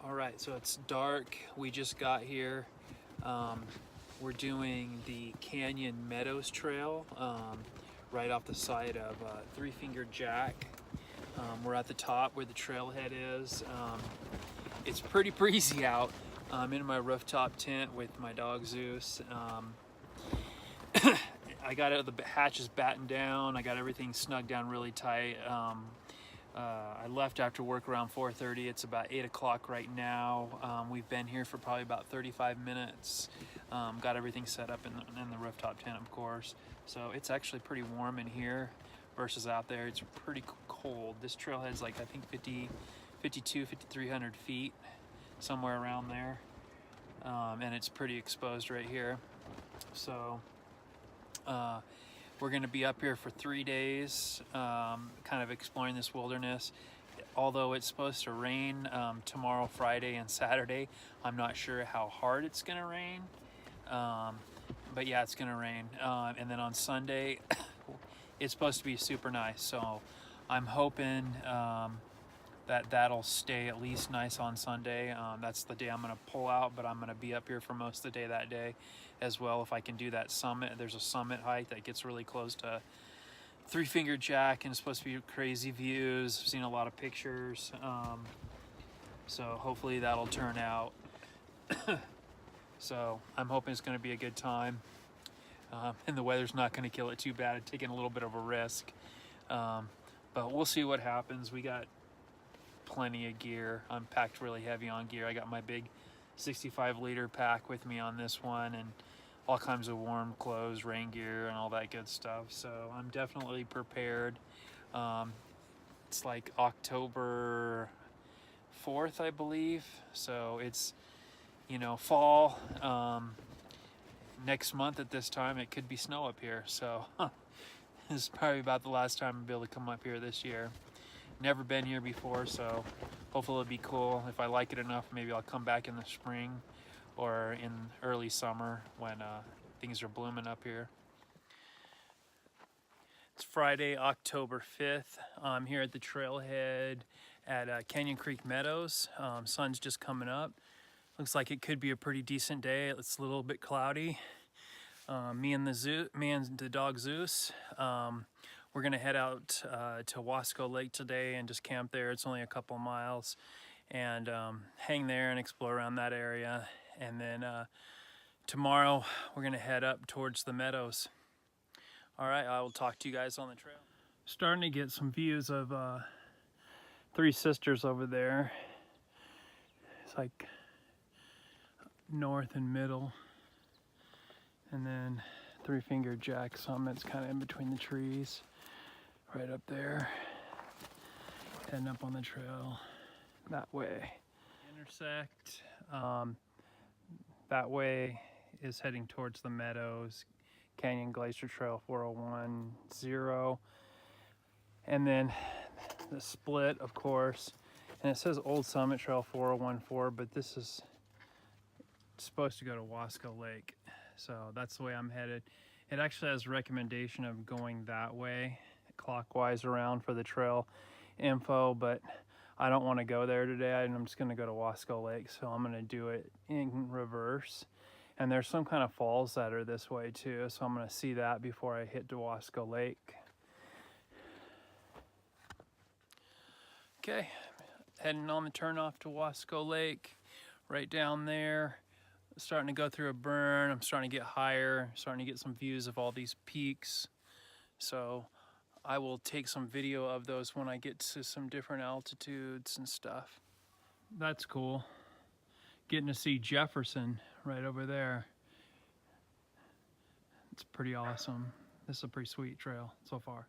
All right, so it's dark. We just got here. We're doing the Canyon Meadows Trail right off the side of Three Finger Jack. We're at the top where the trailhead is. It's pretty breezy out. I'm in my rooftop tent with my dog Zeus. I got the hatches battened down. I got everything snugged down really tight. I left after work around 4:30. It's about 8 o'clock right now. We've been here for probably about 35 minutes. Got everything set up in the rooftop tent, of course. So it's actually pretty warm in here versus out there. It's pretty cold. This trailhead's like, I think 5,300 feet, somewhere around there. And it's pretty exposed right here. So we're going to be up here for 3 days, kind of exploring this wilderness. Although it's supposed to rain tomorrow, Friday, and Saturday, I'm not sure how hard it's going to rain. But yeah, it's going to rain. And then on Sunday, it's supposed to be super nice. So I'm hoping that'll stay at least nice on Sunday. That's the day I'm going to pull out, but I'm going to be up here for most of the day that day as well. If I can do that summit, there's a summit hike that gets really close to Three Finger Jack, and it's supposed to be crazy views. I've seen a lot of pictures. So hopefully that'll turn out. So I'm hoping it's going to be a good time. And the weather's not going to kill it too bad. I'm taking a little bit of a risk. But we'll see what happens. We got plenty of gear. I'm packed really heavy on gear. I got my big 65-liter pack with me on this one, and all kinds of warm clothes, rain gear, and all that good stuff. So I'm definitely prepared. It's like October 4th, I believe. So it's, fall. Next month at this time, it could be snow up here. So this is probably about the last time I'll be able to come up here this year. Never been here before, so hopefully it'll be cool. If I like it enough, maybe I'll come back in the spring or in early summer when things are blooming up here. It's Friday, October 5th. I'm here at the trailhead at Canyon Creek Meadows. Sun's just coming up. Looks like it could be a pretty decent day. It's a little bit cloudy. Me and the dog Zeus. We're gonna head out to Wasco Lake today and just camp there. It's only a couple miles, and hang there and explore around that area. And then tomorrow we're gonna head up towards the meadows. All right, I will talk to you guys on the trail. Starting to get some views of Three Sisters over there. It's like north and middle, and then Three Finger Jack Summit's kind of in between the trees, right up there. Heading up on the trail that way. Intersect. That way is heading towards the meadows, Canyon Glacier Trail 4010, and then the split, of course. And it says Old Summit Trail 4014, but this is supposed to go to Wasco Lake. So that's the way I'm headed. It actually has a recommendation of going that way, clockwise around for the trail info, but I don't want to go there today. I'm just going to go to Wasco Lake, so I'm going to do it in reverse. And there's some kind of falls that are this way too, so I'm going to see that before I hit to Wasco Lake. Okay, heading on the turnoff to Wasco Lake, right down there. Starting to go through a burn. I'm starting to get higher, starting to get some views of all these peaks. So I will take some video of those when I get to some different altitudes and stuff. That's cool. Getting to see Jefferson right over there. It's pretty awesome. This is a pretty sweet trail so far.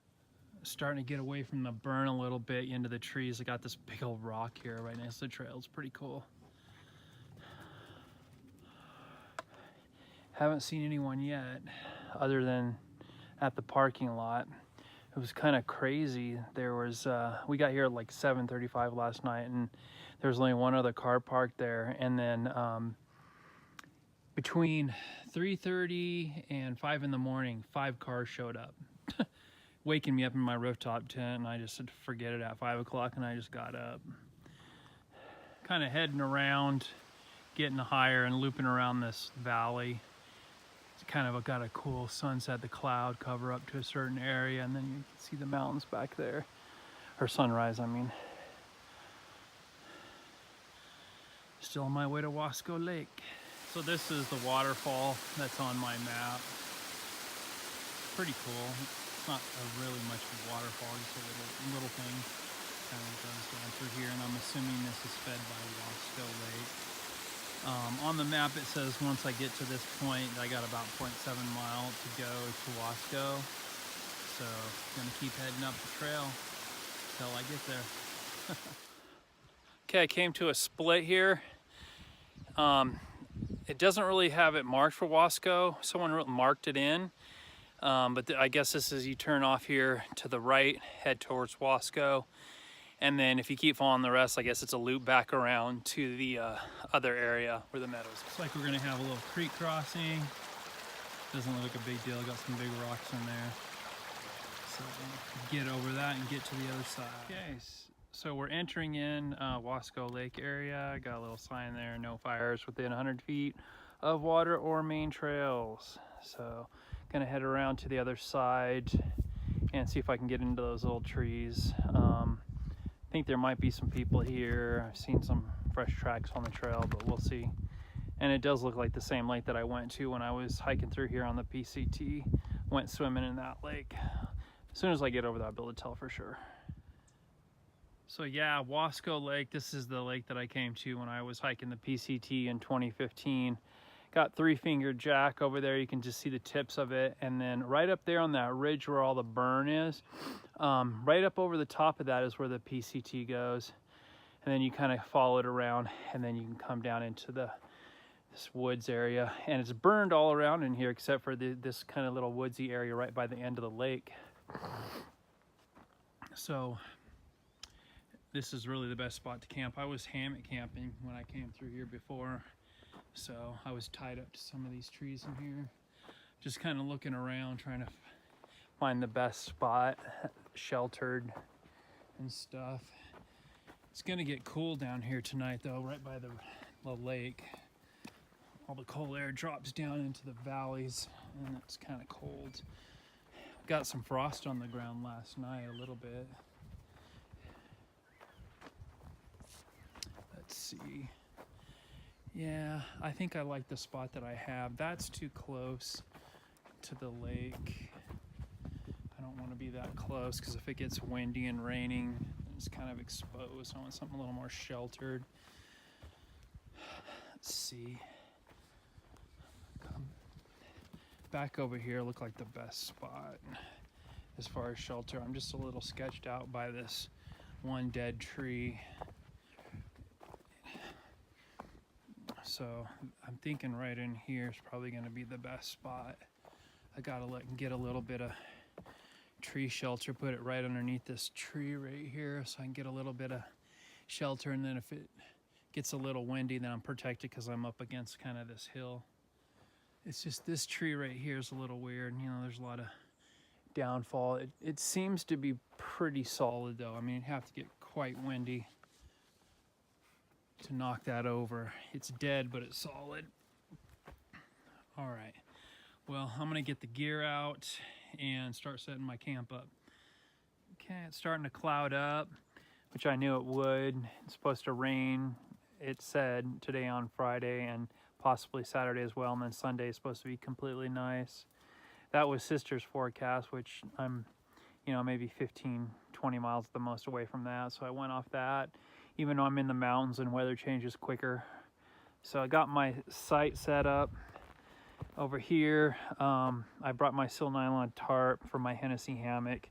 Starting to get away from the burn a little bit into the trees. I got this big old rock here right next to the trail. It's pretty cool. Haven't seen anyone yet, other than at the parking lot. It was kind of crazy. There was, we got here at like 7:35 last night, and there was only one other car parked there. And then between 3:30 and 5 in the morning, 5 cars showed up, waking me up in my rooftop tent. And I just said, forget it at 5 o'clock, and I just got up. kind of heading around, getting higher and looping around this valley. It's kind of got a cool sunset, the cloud cover up to a certain area, and then you can see the mountains back there, or sunrise, I mean. Still on my way to Wasco Lake. So this is the waterfall that's on my map. Pretty cool. It's not really much of a waterfall, just a little thing. Kind of goes down through here, and I'm assuming this is fed by Wasco Lake. On the map it says once I get to this point, I got about 0.7 mile to go to Wasco. So I'm gonna keep heading up the trail until I get there. Okay, I came to a split here. It doesn't really have it marked for Wasco. Someone marked it in, but I guess this is you turn off here to the right, head towards Wasco, and then if you keep following the rest, I guess it's a loop back around to the other area where the meadows. Looks like we're gonna have a little creek crossing. Doesn't look like a big deal. Got some big rocks in there. So get over that and get to the other side. Okay. So we're entering in Wasco Lake area. Got a little sign there, no fires within 100 feet of water or main trails. So gonna head around to the other side and see if I can get into those little trees. I think there might be some people here. I've seen some fresh tracks on the trail, but we'll see. And it does look like the same lake that I went to when I was hiking through here on the PCT. Went swimming in that lake. As soon as I get over there, I'll be able to tell for sure. So yeah, Wasco Lake, this is the lake that I came to when I was hiking the PCT in 2015. Got three-fingered jack over there, you can just see the tips of it. And then right up there on that ridge where all the burn is, right up over the top of that is where the PCT goes. And then you kind of follow it around, and then you can come down into this woods area. And it's burned all around in here except for this kind of little woodsy area right by the end of the lake. So this is really the best spot to camp. I was hammock camping when I came through here before, so I was tied up to some of these trees in here, just kind of looking around, trying to find the best spot, sheltered and stuff. It's gonna get cool down here tonight though, right by the lake. All the cold air drops down into the valleys, and it's kind of cold. Got some frost on the ground last night, a little bit. Let's see. Yeah, I think I like the spot that I have. That's too close to the lake. I don't want to be that close because if it gets windy and raining, it's kind of exposed. I want something a little more sheltered. Let's see. Come back over here, look like the best spot as far as shelter. I'm just a little sketched out by this one dead tree. So I'm thinking right in here is probably going to be the best spot. I gotta get a little bit of tree shelter, put it right underneath this tree right here so I can get a little bit of shelter, and then if it gets a little windy, then I'm protected because I'm up against kind of this hill. It's just this tree right here is a little weird. You know, there's a lot of downfall. It seems to be pretty solid though. I mean, it'd have to get quite windy to knock that over. It's dead, but it's solid. All right, well, I'm gonna get the gear out and start setting my camp up. Okay, it's starting to cloud up, which I knew it would. It's supposed to rain, it said, today on Friday and possibly Saturday as well, and then Sunday is supposed to be completely nice. That was Sister's forecast, which I'm, you know, maybe 15, 20 miles at the most away from that, so I went off that, even though I'm in the mountains and weather changes quicker. So I got my site set up over here. I brought my sil nylon tarp for my Hennessy hammock.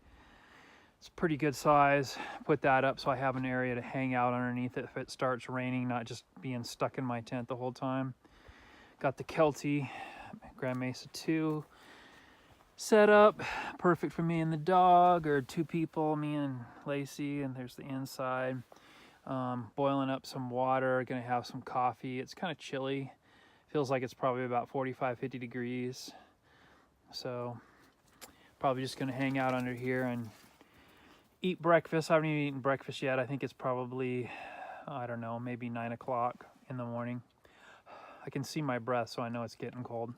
It's a pretty good size. Put that up so I have an area to hang out underneath it if it starts raining, not just being stuck in my tent the whole time. Got the Kelty Grand Mesa 2 set up, perfect for me and the dog, or two people, me and Lacey, and there's the inside. Boiling up some water, gonna have some coffee. It's kind of chilly. Feels like it's probably about 45, 50 degrees. So probably just gonna hang out under here and eat breakfast. I haven't even eaten breakfast yet. I think it's probably I don't know, maybe 9 o'clock in the morning. I can see my breath, so I know it's getting cold.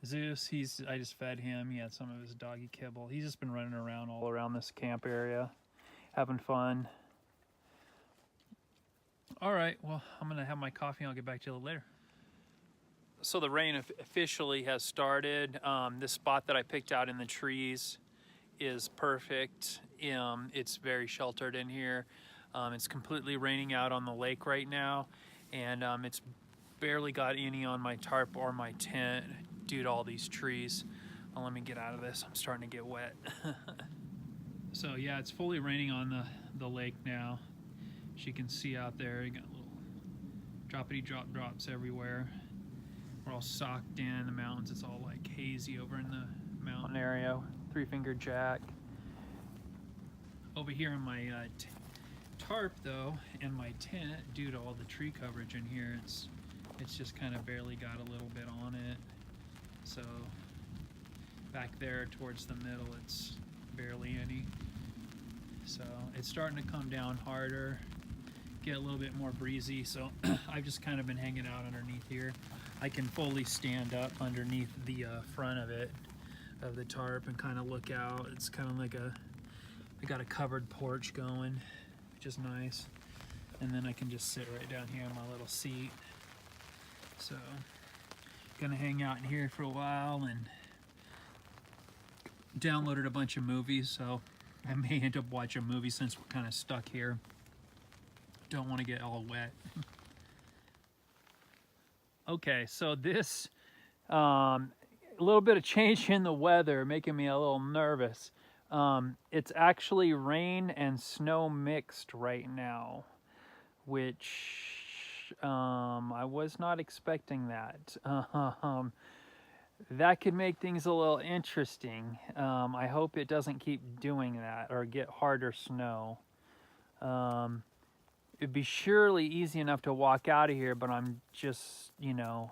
Zeus, I just fed him. He had some of his doggy kibble. He's just been running around All around this camp area, having fun. All right, well, I'm gonna have my coffee and I'll get back to you a little later. So the rain officially has started. This spot that I picked out in the trees is perfect. It's very sheltered in here. It's completely raining out on the lake right now, and it's barely got any on my tarp or my tent due to all these trees. Well, let me get out of this. I'm starting to get wet. So yeah, it's fully raining on the lake now. As you can see out there, you got little droppity drops everywhere. We're all socked in the mountains. It's all like hazy over in the mountain area. Three-fingered jack. Over here in my tarp though, and my tent, due to all the tree coverage in here, it's just kind of barely got a little bit on it. So back there towards the middle, it's barely any. So it's starting to come down harder, get a little bit more breezy. So I've just kind of been hanging out underneath here. I can fully stand up underneath the front of it, of the tarp, and kind of look out. It's kind of like I got a covered porch going, which is nice. And then I can just sit right down here in my little seat. So, gonna hang out in here for a while, and downloaded a bunch of movies, so I may end up watching a movie since we're kind of stuck here. Don't want to get all wet. Okay, so this, a little bit of change in the weather making me a little nervous. It's actually rain and snow mixed right now, which I was not expecting that. That could make things a little interesting. I hope it doesn't keep doing that or get harder snow. It'd be surely easy enough to walk out of here, but I'm just, you know,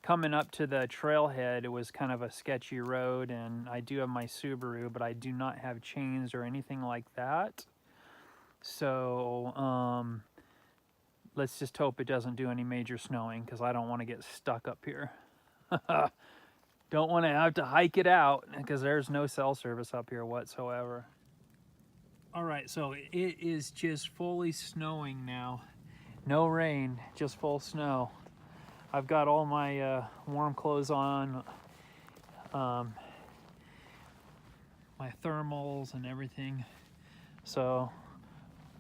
coming up to the trailhead. It was kind of a sketchy road, and I do have my Subaru, but I do not have chains or anything like that. So let's just hope it doesn't do any major snowing, because I don't want to get stuck up here. Don't want to have to hike it out, because there's no cell service up here whatsoever. All right, so it is just fully snowing now. No rain, just full snow. I've got all my warm clothes on, my thermals and everything. So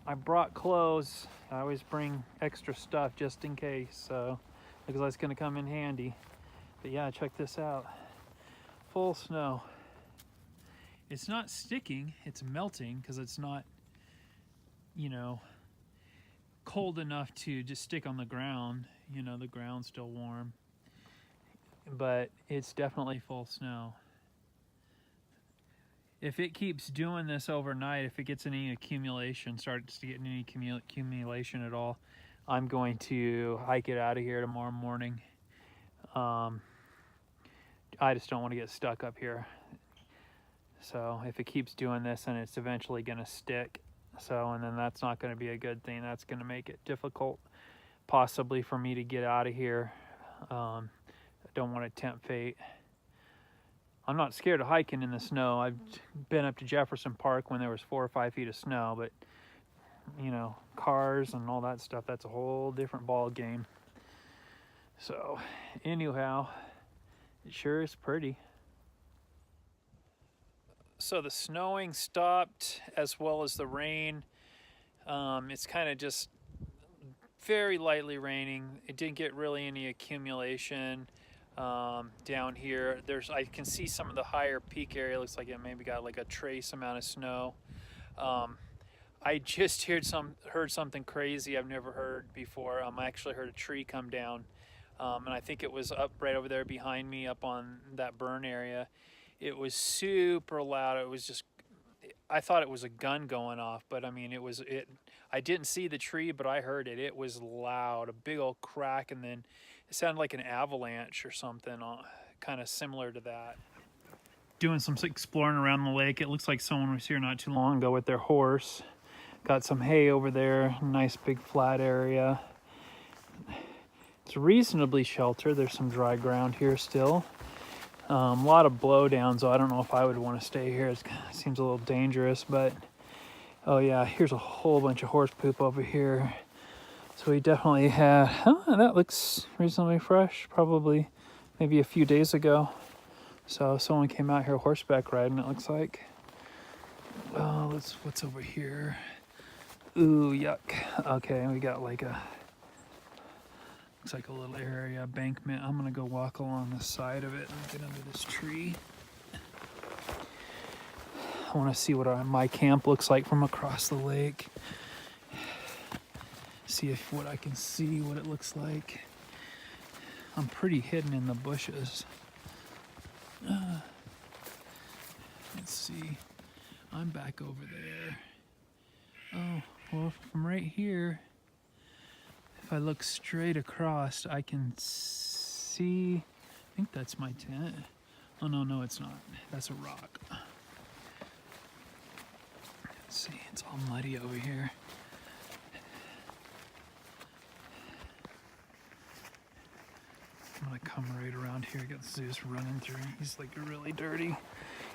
I brought clothes. I always bring extra stuff just in case, so because that's gonna come in handy. But yeah, check this out. Full snow. It's not sticking, it's melting, because it's not, you know, cold enough to just stick on the ground. You know, the ground's still warm. But it's definitely full snow. If it keeps doing this overnight, if it gets any accumulation, starts to get any accumulation at all, I'm going to hike it out of here tomorrow morning. I just don't want to get stuck up here. So if it keeps doing this, then it's eventually going to stick. So, and then that's not going to be a good thing. That's going to make it difficult, possibly, for me to get out of here. I don't want to tempt fate. I'm not scared of hiking in the snow. I've been up to Jefferson Park when there was 4 or 5 feet of snow, but you know, cars and all that stuff, that's a whole different ball game. So anyhow, it sure is pretty. So the snowing stopped, as well as the rain. It's kind of just very lightly raining. It didn't get really any accumulation down here. I can see some of the higher peak area. Looks like it maybe got like a trace amount of snow. I just heard something crazy I've never heard before. I actually heard a tree come down, and I think it was up right over there behind me, up on that burn area. It was super loud. It was just, I thought it was a gun going off, but I mean, I didn't see the tree, but I heard it. It was loud, a big old crack, and then it sounded like an avalanche or something, kind of similar to that. Doing some exploring around the lake. It looks like someone was here not too long ago with their horse. Got some hay over there, nice big flat area. It's reasonably sheltered. There's some dry ground here still. A lot of blowdowns, so I don't know if I would want to stay here. It seems a little dangerous, but oh yeah, here's a whole bunch of horse poop over here. So we definitely had, that looks reasonably fresh, probably maybe a few days ago. So someone came out here horseback riding, it looks like. Oh, what's over here? Ooh, yuck. Okay, we got like looks like a little area, embankment. I'm gonna go walk along the side of it and get under this tree. I wanna see what my camp looks like from across the lake. See what I can see, what it looks like. I'm pretty hidden in the bushes. Let's see. I'm back over there. Oh, well, from right here, if I look straight across, I can see, I think that's my tent. Oh, no, it's not. That's a rock. Let's see, it's all muddy over here. I'm gonna come right around here. Got Zeus running through. He's like really dirty.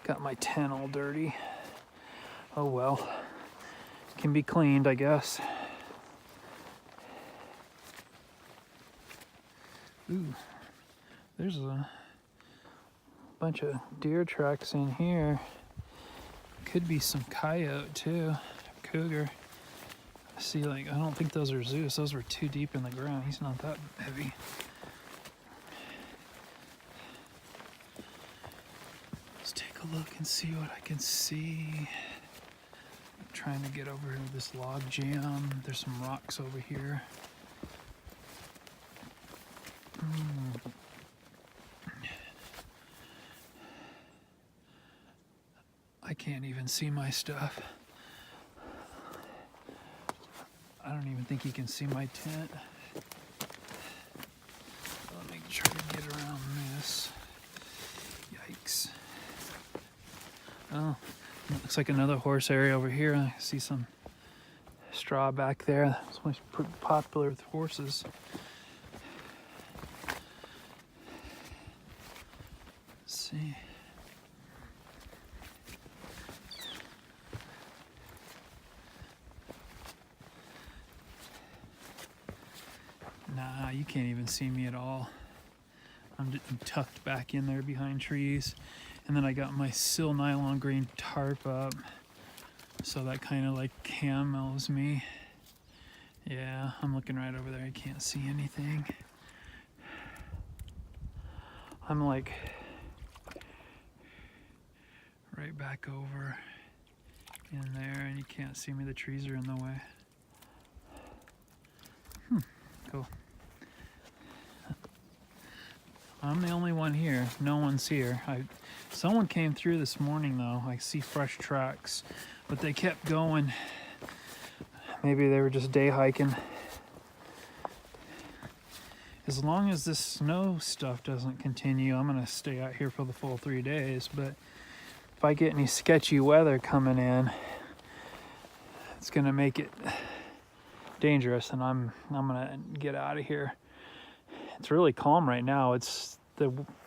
Got my tent all dirty. Oh well. Can be cleaned, I guess. Ooh, there's a bunch of deer tracks in here. Could be some coyote too, cougar. See, like, I don't think those are Zeus. Those were too deep in the ground. He's not that heavy. Let's take a look and see what I can see. I'm trying to get over to this log jam. There's some rocks over here. I can't even see my stuff. I don't even think you can see my tent. Let me try to get around this. Yikes. Oh, looks like another horse area over here. I see some straw back there. It's always pretty popular with horses. Let's see. Nah, you can't even see me at all. I'm tucked back in there behind trees. And then I got my sil nylon green tarp up. So that kind of like camos me. Yeah, I'm looking right over there. I can't see anything. I'm like right back over in there and you can't see me. The trees are in the way. Cool. I'm the only one here. No one's here. Someone came through this morning though. I see fresh tracks, but they kept going. Maybe they were just day hiking. As long as this snow stuff doesn't continue, I'm gonna stay out here for the full 3 days. But if I get any sketchy weather coming in, it's gonna make it dangerous, and I'm gonna get out of here. It's really calm right now. It's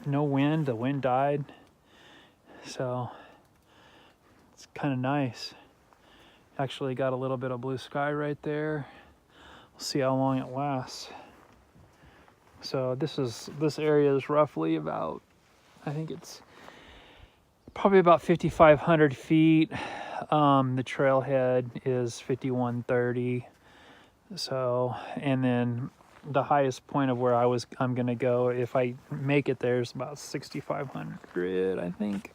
no wind. The wind died, so it's kind of nice. Actually got a little bit of blue sky right there. We'll see how long it lasts. So this area is roughly about, I think it's probably about 5,500 feet. The trailhead is 5,130. So, and then the highest point of where I'm gonna go, if I make it there, is about 6,500, I think.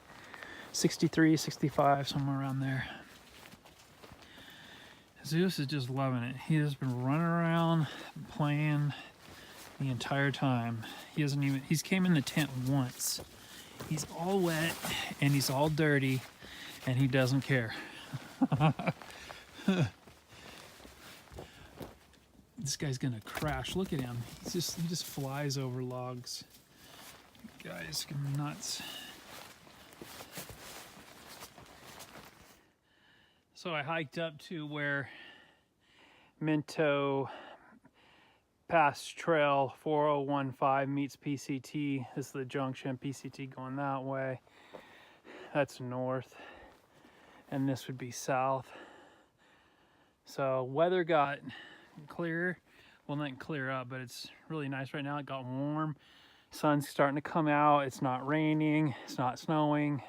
63, 65, somewhere around there. Zeus is just loving it. He has been running around playing the entire time. He's came in the tent once. He's all wet and he's all dirty and he doesn't care. This guy's gonna crash. Look at him. He just flies over logs. Guy's nuts. So I hiked up to where Minto Pass Trail 4015 meets PCT. This is the junction, PCT going that way. That's north, and this would be south. So weather got clear. Well, not clear up, but it's really nice right now. It got warm. Sun's starting to come out. It's not raining. It's not snowing.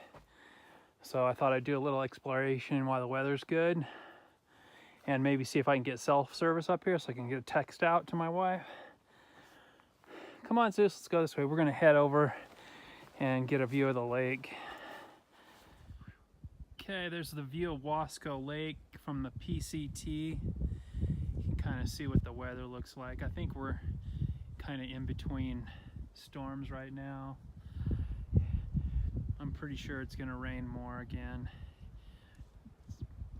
So I thought I'd do a little exploration while the weather's good, and maybe see if I can get self-service up here so I can get a text out to my wife. Come on, Zeus, let's go this way. We're gonna head over and get a view of the lake. Okay, there's the view of Wasco Lake from the PCT. You can kind of see what the weather looks like. I think we're kind of in between storms right now. I'm pretty sure it's gonna rain more again.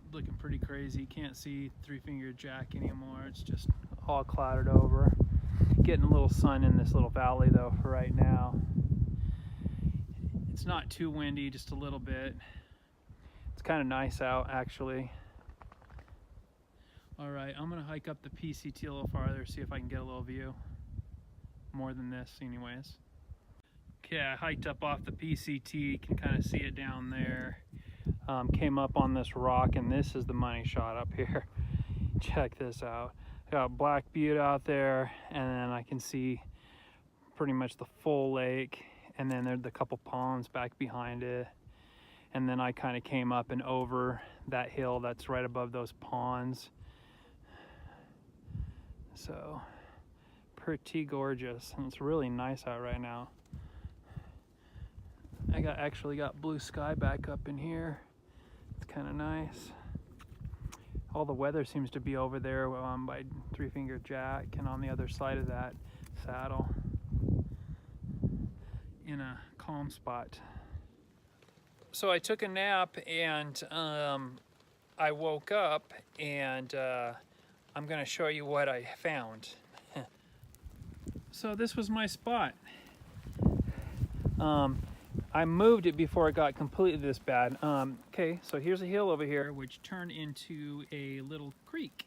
It's looking pretty crazy. Can't see Three Finger Jack anymore. It's just all clouded over. Getting a little sun in this little valley though for right now. It's not too windy, just a little bit. It's kind of nice out actually. All right, I'm gonna hike up the PCT a little farther, see if I can get a little view. More than this anyways. Okay, I hiked up off the PCT, can kind of see it down there. Came up on this rock, and this is the money shot up here. Check this out. Got Black Butte out there, and then I can see pretty much the full lake, and then there's a couple ponds back behind it. And then I kind of came up and over that hill that's right above those ponds. So, pretty gorgeous, and it's really nice out right now. I actually got blue sky back up in here. It's kind of nice. All the weather seems to be over there by Three Finger Jack and on the other side of that saddle in a calm spot. So I took a nap, and I woke up, and I'm gonna show you what I found. So this was my spot. I moved it before it got completely this bad. Okay, so here's a hill over here which turned into a little creek,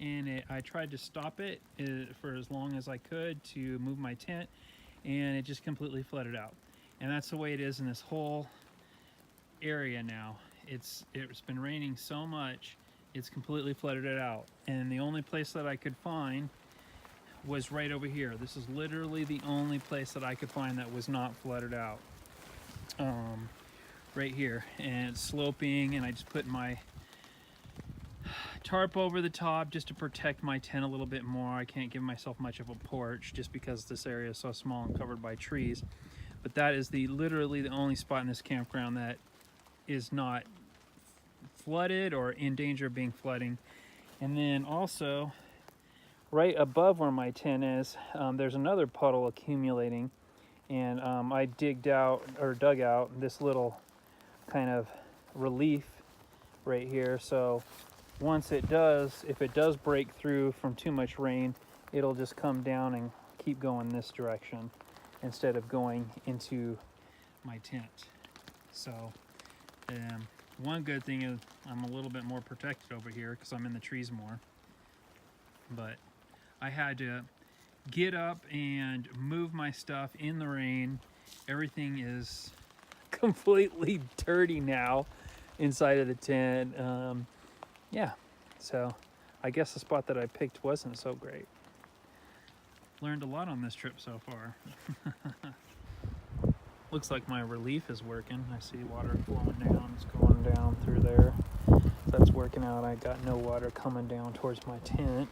and I tried to stop it for as long as I could to move my tent, and it just completely flooded out. And that's the way it is in this whole area now. It's been raining so much, it's completely flooded it out, and the only place that I could find was right over here. This is literally the only place that I could find that was not flooded out. Right here, and it's sloping, and I just put my tarp over the top just to protect my tent a little bit more. I can't give myself much of a porch just because this area is so small and covered by trees. But that is literally the only spot in this campground that is not flooded or in danger of being flooding. And then also right above where my tent is, there's another puddle accumulating, and I dug out this little kind of relief right here. So once it does, if it does break through from too much rain, it'll just come down and keep going this direction instead of going into my tent. So one good thing is I'm a little bit more protected over here because I'm in the trees more. But I had to get up and move my stuff in the rain. Everything is completely dirty now inside of the tent. Yeah, so I guess the spot that I picked wasn't so great. Learned a lot on this trip so far. Looks like my relief is working. I see water flowing down. It's going down through there. That's working out. I got no water coming down towards my tent.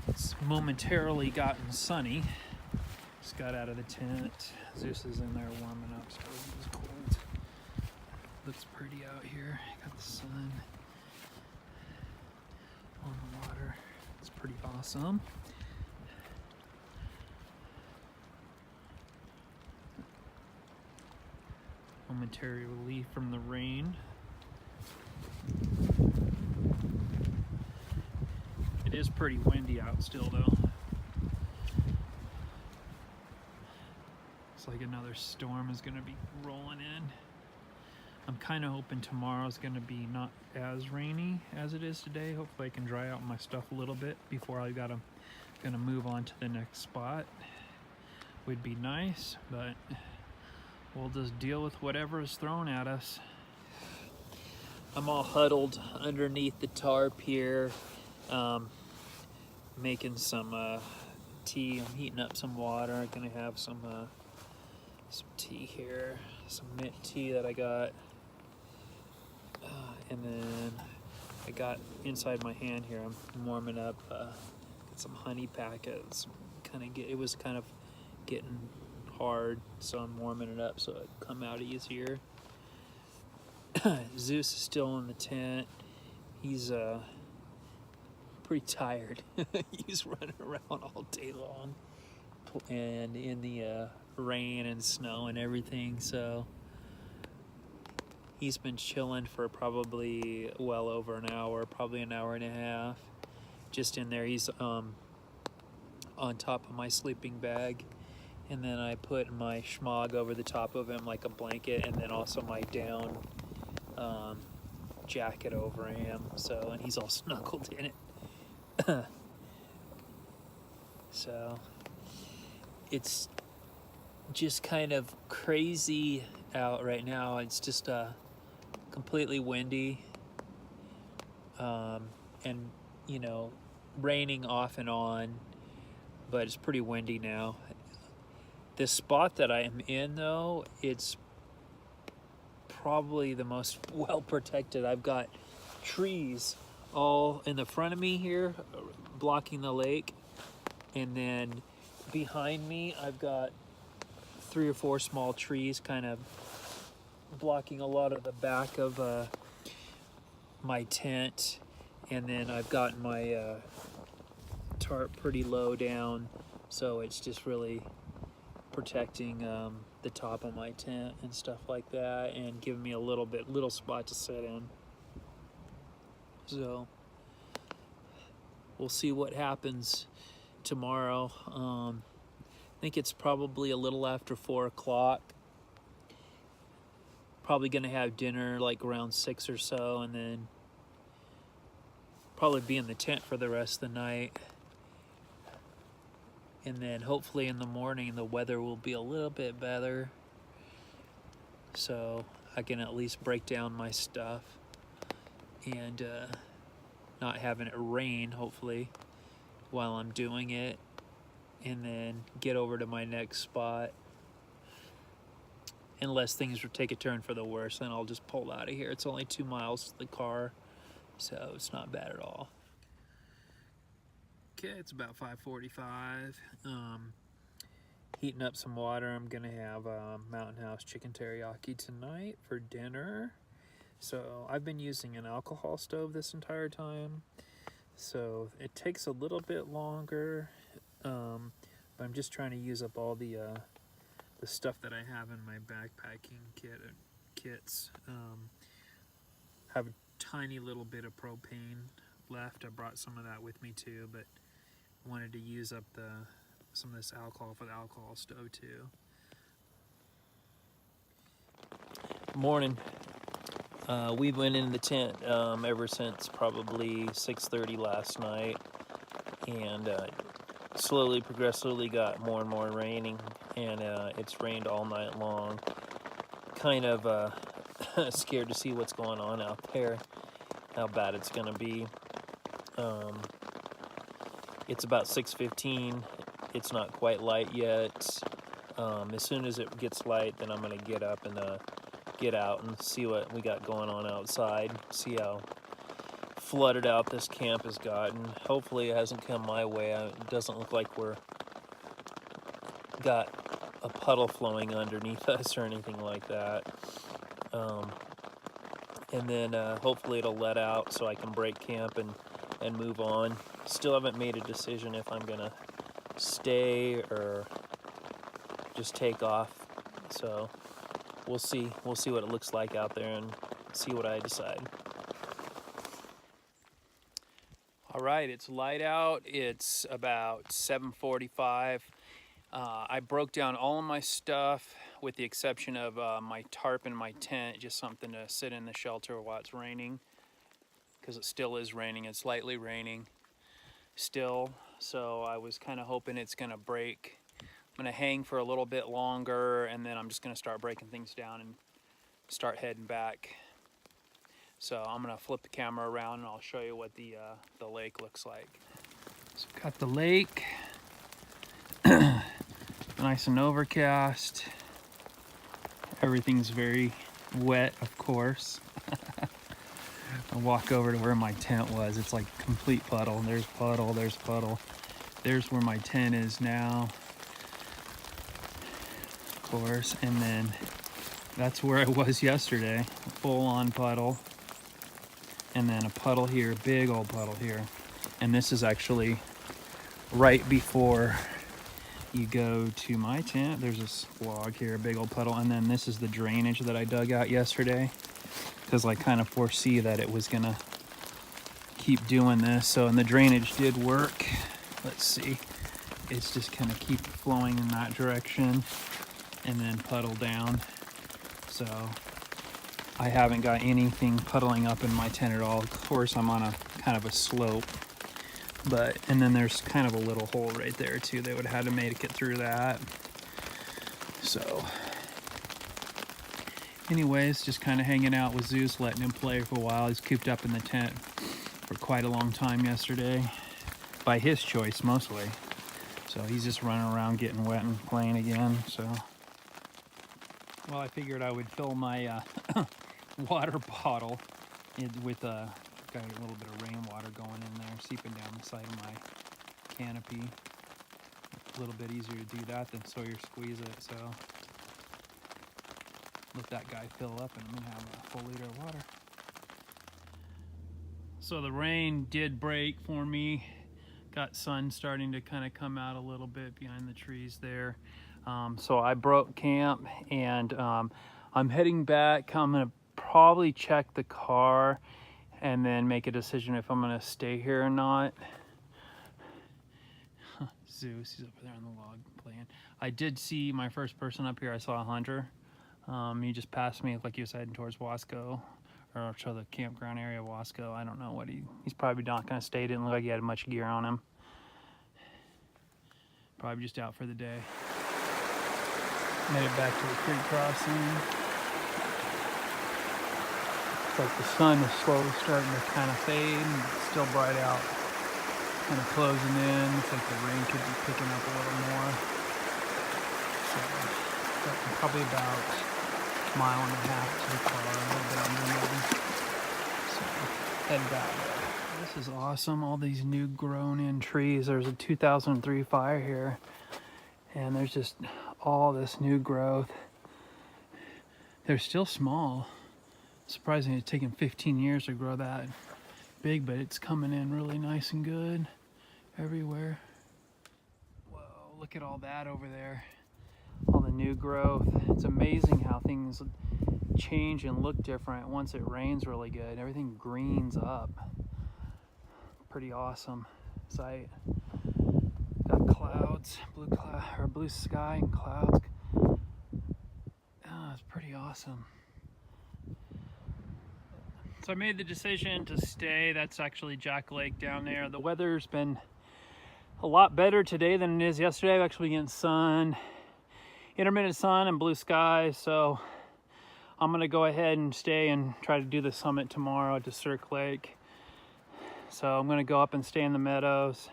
It's momentarily gotten sunny. Just got out of the tent. Zeus is in there warming up, so it was cold. Looks pretty out here. Got the sun on the water. It's pretty awesome. Momentary relief from the rain. It is pretty windy out still though. It's like another storm is gonna be rolling in. I'm kind of hoping tomorrow's going to be not as rainy as it is today. Hopefully I can dry out my stuff a little bit before I gonna move on to the next spot. Would be nice, but we'll just deal with whatever is thrown at us. I'm all huddled underneath the tarp here, making some tea. I'm heating up some water. I'm gonna have some tea here, some mint tea that I got, and then I got inside my hand here. I'm warming up some honey packets. It was kind of getting hard, so I'm warming it up so it come out easier. Zeus is still in the tent. He's pretty tired. He's running around all day long and in the rain and snow and everything, so he's been chilling for probably well over an hour, probably an hour and a half, just in there. He's on top of my sleeping bag, and then I put my schmog over the top of him like a blanket, and then also my down jacket over him, so, and he's all snuggled in it. So it's just kind of crazy out right now. It's just completely windy, and you know, raining off and on, but it's pretty windy now. This spot that I am in, though, it's probably the most well protected. I've got trees all in the front of me here blocking the lake, and then behind me I've got 3 or 4 small trees kind of blocking a lot of the back of my tent, and then I've got my tarp pretty low down, so it's just really protecting the top of my tent and stuff like that, and giving me a little spot to sit in. So we'll see what happens tomorrow. I think it's probably a little after 4 o'clock. Probably gonna have dinner like around 6 or so, and then probably be in the tent for the rest of the night. And then hopefully in the morning the weather will be a little bit better, so I can at least break down my stuff and not having it rain, hopefully, while I'm doing it, and then get over to my next spot. Unless things take a turn for the worse, then I'll just pull out of here. It's only 2 miles to the car, so it's not bad at all. Okay, it's about 5:45. Heating up some water. I'm gonna have Mountain House chicken teriyaki tonight for dinner. So I've been using an alcohol stove this entire time, so it takes a little bit longer, but I'm just trying to use up all the stuff that I have in my backpacking kits. Have a tiny little bit of propane left. I brought some of that with me too, but wanted to use up some of this alcohol for the alcohol stove too. Morning. We went in the tent ever since probably 6:30 last night, and slowly, progressively got more and more raining, and it's rained all night long. Kind of scared to see what's going on out there, how bad it's gonna be. It's about 6:15. It's not quite light yet. As soon as it gets light, then I'm gonna get up and get out and see what we got going on outside. See how flooded out this camp has gotten. Hopefully it hasn't come my way. It doesn't look like we're got a puddle flowing underneath us or anything like that. And then hopefully it'll let out so I can break camp and move on. Still haven't made a decision if I'm gonna stay or just take off. So we'll see what it looks like out there and see what I decide. All right, it's light out. It's about 7:45. I broke down all of my stuff with the exception of my tarp and my tent, just something to sit in the shelter while it's raining, because it still is raining. It's lightly raining still, so I was kind of hoping it's gonna break. I'm gonna hang for a little bit longer, and then I'm just gonna start breaking things down and start heading back. So I'm gonna flip the camera around and I'll show you what the lake looks like. So got the lake, nice and overcast. Everything's very wet, of course. I walk over to where my tent was. It's like complete puddle. There's puddle, there's puddle. There's where my tent is now, of course. And then that's where I was yesterday, full on puddle. And then a puddle here, big old puddle here. And this is actually right before you go to my tent. There's this log here, a big old puddle. And then this is the drainage that I dug out yesterday, because I kind of foresee that it was gonna keep doing this. So, and the drainage did work. Let's see, it's just gonna keep flowing in that direction and then puddle down. So I haven't got anything puddling up in my tent at all. Of course, I'm on a kind of a slope, but, and then there's kind of a little hole right there too. They would have had to make it through that. So anyways, just kind of hanging out with Zeus, letting him play for a while. He's cooped up in the tent for quite a long time yesterday, by his choice mostly. So he's just running around getting wet and playing again. So, well, I figured I would fill my water bottle with got a little bit of rainwater going in there, seeping down the side of my canopy. A little bit easier to do that than Sawyer squeeze it. So let that guy fill up and I'm gonna have a full liter of water. So the rain did break for me. Got sun starting to kind of come out a little bit behind the trees there. So I broke camp, and I'm heading back. I'm gonna probably check the car and then make a decision if I'm gonna stay here or not. Zeus, he's over there on the log playing. I did see my first person up here. I saw a hunter. He just passed me like he was heading towards Wasco, or to the campground area of Wasco. I don't know what he's probably not gonna stay. Didn't look like he had much gear on him. Probably just out for the day. Made it back to the creek crossing. It's like the sun is slowly starting to kind of fade, and it's still bright out. Kind of closing in. Looks like the rain could be picking up a little more. So, probably about a mile and a half to the car, a little bit under maybe. So, head back. This is awesome. All these new grown in trees. There's a 2003 fire here, and there's just all this new growth. They're still small. Surprisingly, it's taken 15 years to grow that big, but it's coming in really nice and good everywhere. Whoa, look at all that over there. All the new growth. It's amazing how things change and look different once it rains really good. Everything greens up. Pretty awesome sight. Got clouds, blue sky and clouds. Oh, it's pretty awesome. So I made the decision to stay. That's actually Jack Lake down there. The weather's been a lot better today than it is yesterday. I've actually getting sun, intermittent sun and blue skies. So I'm gonna go ahead and stay and try to do the summit tomorrow at Cirque Lake. So I'm gonna go up and stay in the meadows.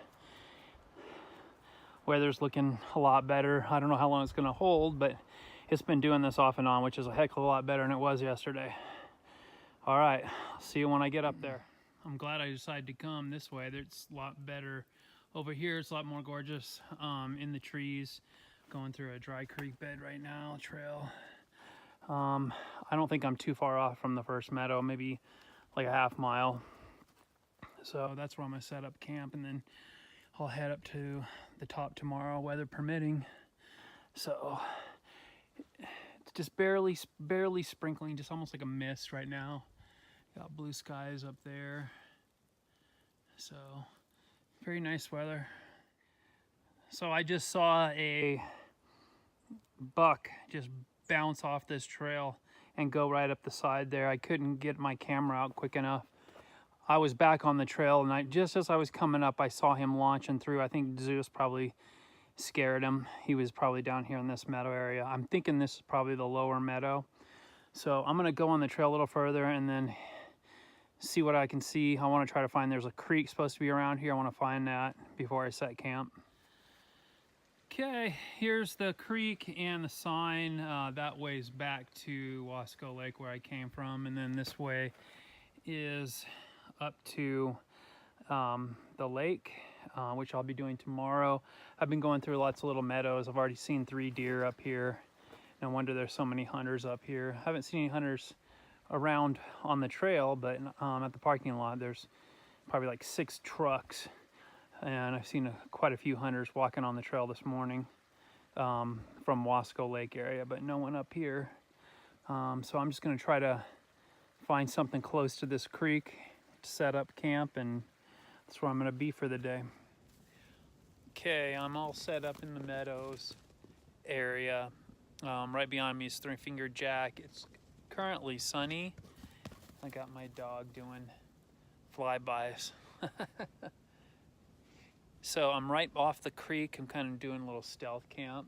Weather's looking a lot better. I don't know how long it's gonna hold, but it's been doing this off and on, which is a heck of a lot better than it was yesterday. All right, see you when I get up there. I'm glad I decided to come this way. It's a lot better over here. It's a lot more gorgeous in the trees. Going through a dry creek bed right now, trail. I don't think I'm too far off from the first meadow, maybe like a half mile. So that's where I'm gonna set up camp, and then I'll head up to the top tomorrow, weather permitting. So it's just barely sprinkling, just almost like a mist right now. Got blue skies up there. So very nice weather. So I just saw a buck just bounce off this trail and go right up the side there. I couldn't get my camera out quick enough. I was back on the trail, and just as I was coming up, I saw him launching through. I think Zeus probably scared him. He was probably down here in this meadow area. I'm thinking this is probably the lower meadow. So I'm gonna go on the trail a little further and then see what I can see. I wanna try to find, there's a creek supposed to be around here. I wanna find that before I set camp. Okay, here's the creek and the sign. That way's back to Wasco Lake where I came from, and then this way is up to the lake, which I'll be doing tomorrow. I've been going through lots of little meadows. I've already seen 3 deer up here. No wonder there's so many hunters up here. I haven't seen any hunters around on the trail, but at the parking lot there's probably like 6 trucks, and I've seen quite a few hunters walking on the trail this morning from Wasco Lake area, but no one up here. So I'm just going to try to find something close to this creek to set up camp, and that's where I'm going to be for the day. Okay, I'm all set up in the meadows area. Right behind me is Three Finger Jack. It's currently sunny. I got my dog doing flybys. So I'm right off the creek. I'm kind of doing a little stealth camp.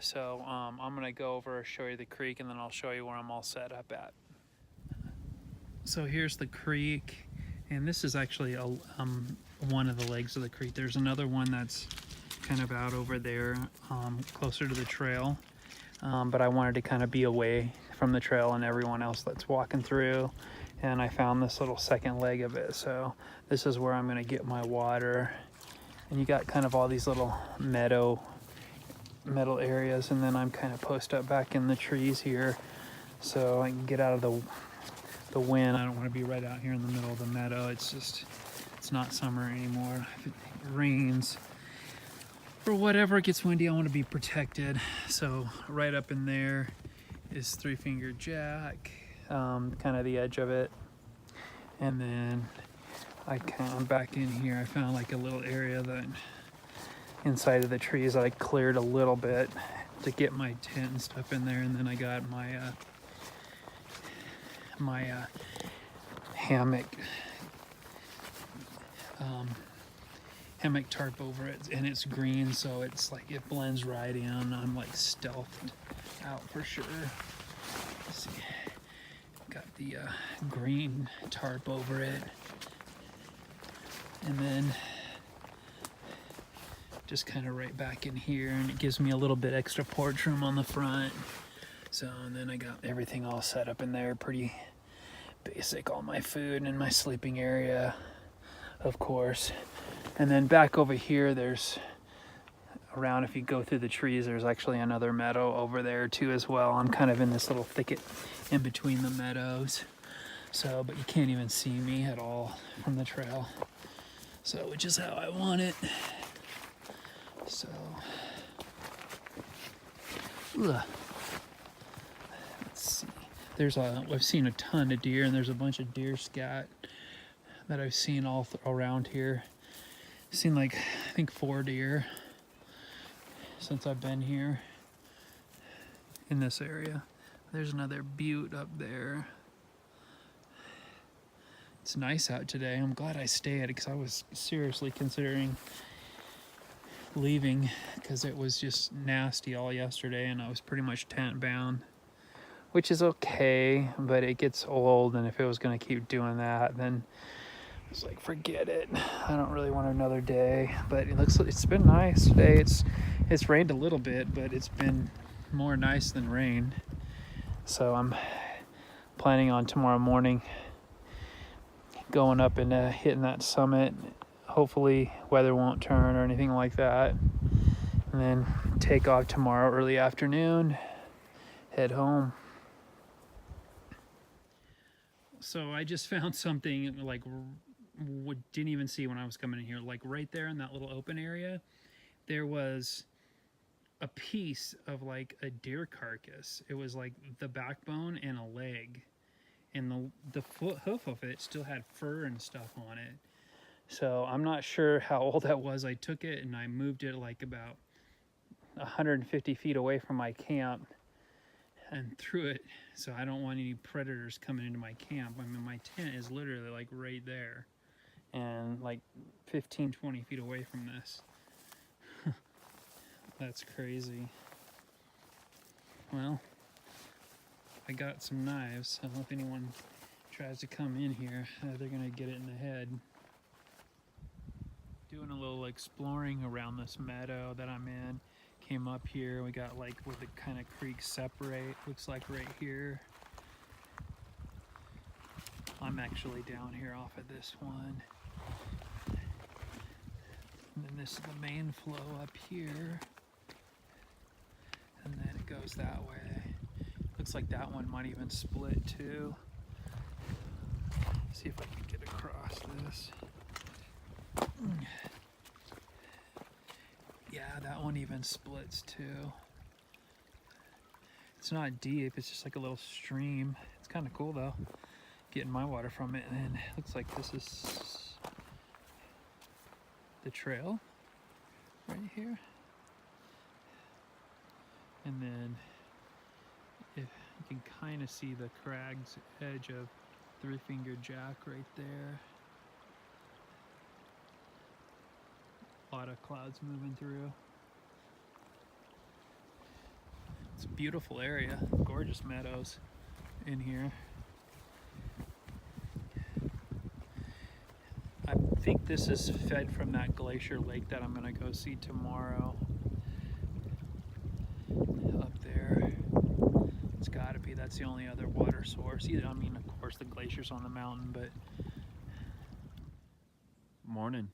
So I'm gonna go over, show you the creek, and then I'll show you where I'm all set up at. So here's the creek, and this is actually one of the legs of the creek. There's another one that's kind of out over there, closer to the trail. But I wanted to kind of be away from the trail and everyone else that's walking through, and I found this little second leg of it. So this is where I'm going to get my water, and you got kind of all these little meadow areas, and then I'm kind of posted up back in the trees here so I can get out of the wind. I don't want to be right out here in the middle of the meadow. It's not summer anymore. If it rains or whatever, it gets windy, I want to be protected. So right up in there is Three Finger Jack, kind of the edge of it. And then I'm back in here. I found like a little area that inside of the trees that I cleared a little bit to get my tent and stuff in there. And then I got my hammock tarp over it, and it's green, so it's like it blends right in. I'm like stealthed out for sure. Let's see, got the green tarp over it, and then just kind of right back in here, and it gives me a little bit extra porch room on the front. So, and then I got everything all set up in there, pretty basic, all my food and my sleeping area, of course. And then back over here, there's around, if you go through the trees, there's actually another meadow over there too as well. I'm kind of in this little thicket in between the meadows. So, but you can't even see me at all from the trail. So, which is how I want it. So, let's see. I've seen a ton of deer, and there's a bunch of deer scat that I've seen all around here. I've seen like, I think 4 deer since I've been here in this area. There's another butte up there. It's nice out today. I'm glad I stayed because I was seriously considering leaving because it was just nasty all yesterday, and I was pretty much tent bound, which is okay, but it gets old, and if it was going to keep doing that, then it's like, forget it. I don't really want another day. But it's been nice today. It's rained a little bit, but it's been more nice than rain. So I'm planning on tomorrow morning going up and hitting that summit. Hopefully weather won't turn or anything like that. And then take off tomorrow early afternoon, head home. So I just found something like didn't even see when I was coming in here. Like right there in that little open area, there was a piece of like a deer carcass. It was like the backbone and a leg, and the hoof of it still had fur and stuff on it. So I'm not sure how old that was. I took it and I moved it like about, 150 feet away from my camp and through it, so I don't want any predators coming into my camp. I mean, my tent is literally like right there and like 15-20 feet away from this. That's crazy. Well, I got some knives. I don't know if anyone tries to come in here, they're gonna get it in the head. Doing a little exploring around this meadow that I'm in. Came up here, we got like where the kind of creeks separate, looks like right here. I'm actually down here off of this one. And then this is the main flow up here. And then it goes that way. Looks like that one might even split too. See if I can get across this. Yeah, that one even splits too. It's not deep, it's just like a little stream. It's kind of cool though, getting my water from it. And then it looks like this is the trail right here. And then if you can kind of see the crag's edge of Three-Fingered Jack right there. A lot of clouds moving through. It's a beautiful area, gorgeous meadows in here. I think this is fed from that glacier lake that I'm gonna go see tomorrow. Up there. It's gotta be, that's the only other water source. I mean, of course the glacier's on the mountain, but... Morning.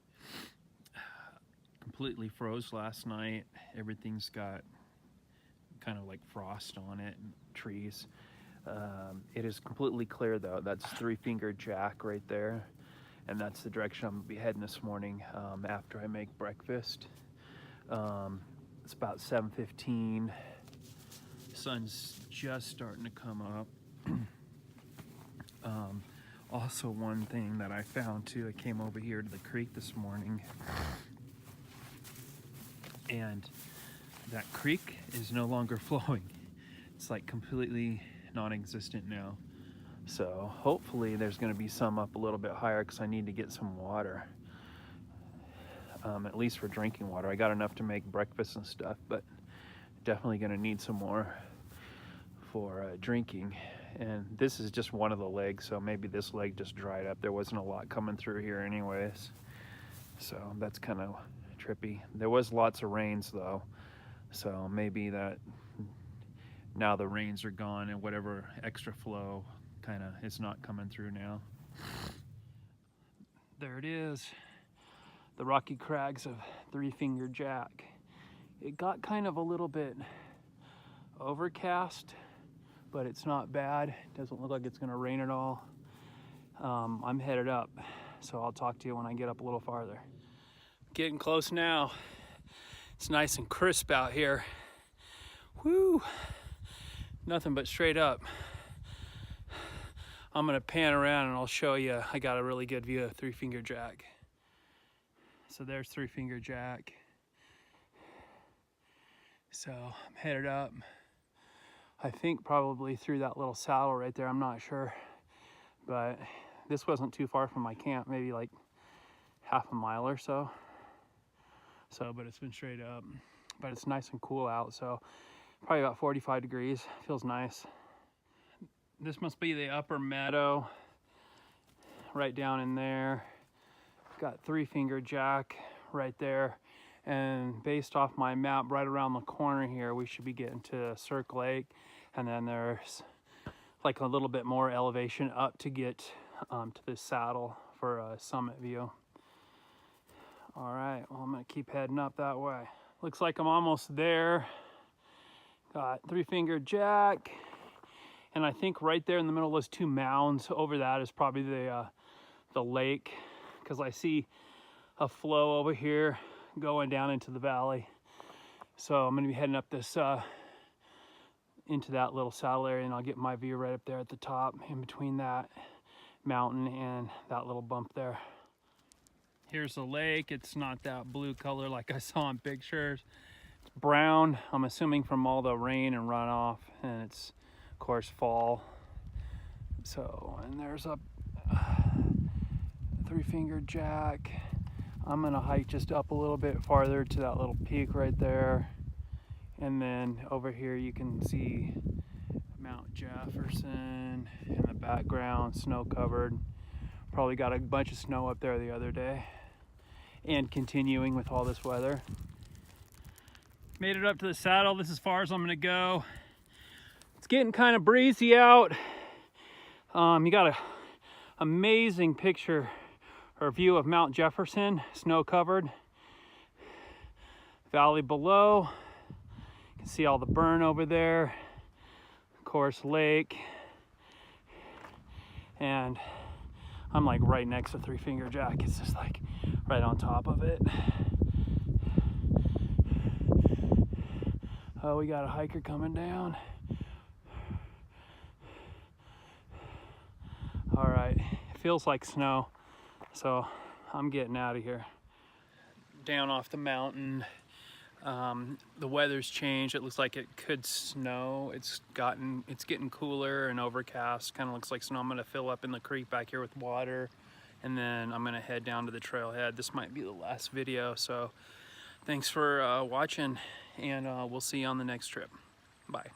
Completely froze last night. Everything's got kind of like frost on it and trees. It is completely clear though. That's Three-Fingered Jack right there. And that's the direction I'm gonna be heading this morning after I make breakfast. It's about 7:15. Sun's just starting to come up. Also, one thing that I found too, I came over here to the creek this morning, and that creek is no longer flowing. It's like completely non-existent now. So hopefully there's going to be some up a little bit higher because I need to get some water, at least for drinking water. I got enough to make breakfast and stuff, but definitely going to need some more for drinking. And this is just one of the legs, so maybe this leg just dried up. There wasn't a lot coming through here anyways, so that's kind of trippy. There was lots of rains though, so maybe that now the rains are gone and whatever extra flow kind of is not coming through now. There it is, the rocky crags of Three-Fingered Jack. It got kind of a little bit overcast, but it's not bad. It doesn't look like it's gonna rain at all. I'm headed up, so I'll talk to you when I get up a little farther. Getting close now. It's nice and crisp out here. Woo! Nothing but straight up. I'm gonna pan around and I'll show you. I got a really good view of Three-Fingered Jack. So there's Three-Fingered Jack. So I'm headed up. I think probably through that little saddle right there, I'm not sure. But this wasn't too far from my camp, maybe like half a mile or so. But it's been straight up. But it's nice and cool out, so probably about 45 degrees. Feels nice. This must be the upper meadow right down in there. Got Three-Fingered Jack right there. And based off my map, right around the corner here, we should be getting to Cirque Lake. And then there's like a little bit more elevation up to get to this saddle for a summit view. All right, well, I'm gonna keep heading up that way. Looks like I'm almost there. Got Three-Fingered Jack. And I think right there in the middle of those two mounds, over that is probably the lake, because I see a flow over here going down into the valley. So I'm gonna be heading up this into that little saddle area, and I'll get my view right up there at the top in between that mountain and that little bump there. Here's the lake. It's not that blue color like I saw in pictures. It's brown, I'm assuming from all the rain and runoff, and it's of course fall. So, and there's a three-fingered jack. I'm gonna hike just up a little bit farther to that little peak right there. And then over here you can see Mount Jefferson in the background, snow covered. Probably got a bunch of snow up there the other day. And continuing with all this weather. Made it up to the saddle. This is as far as I'm gonna go. It's getting kind of breezy out. You got an amazing picture or view of Mount Jefferson, snow covered. Valley below, you can see all the burn over there. Of course, lake. And I'm like right next to Three Finger Jack. It's just like right on top of it. Oh, we got a hiker coming down. All right, it feels like snow, so I'm getting out of here. Down off the mountain, the weather's changed. It looks like it could snow. It's getting cooler and overcast. Kind of looks like snow. I'm gonna fill up in the creek back here with water, and then I'm gonna head down to the trailhead. This might be the last video, so thanks for watching, and we'll see you on the next trip. Bye.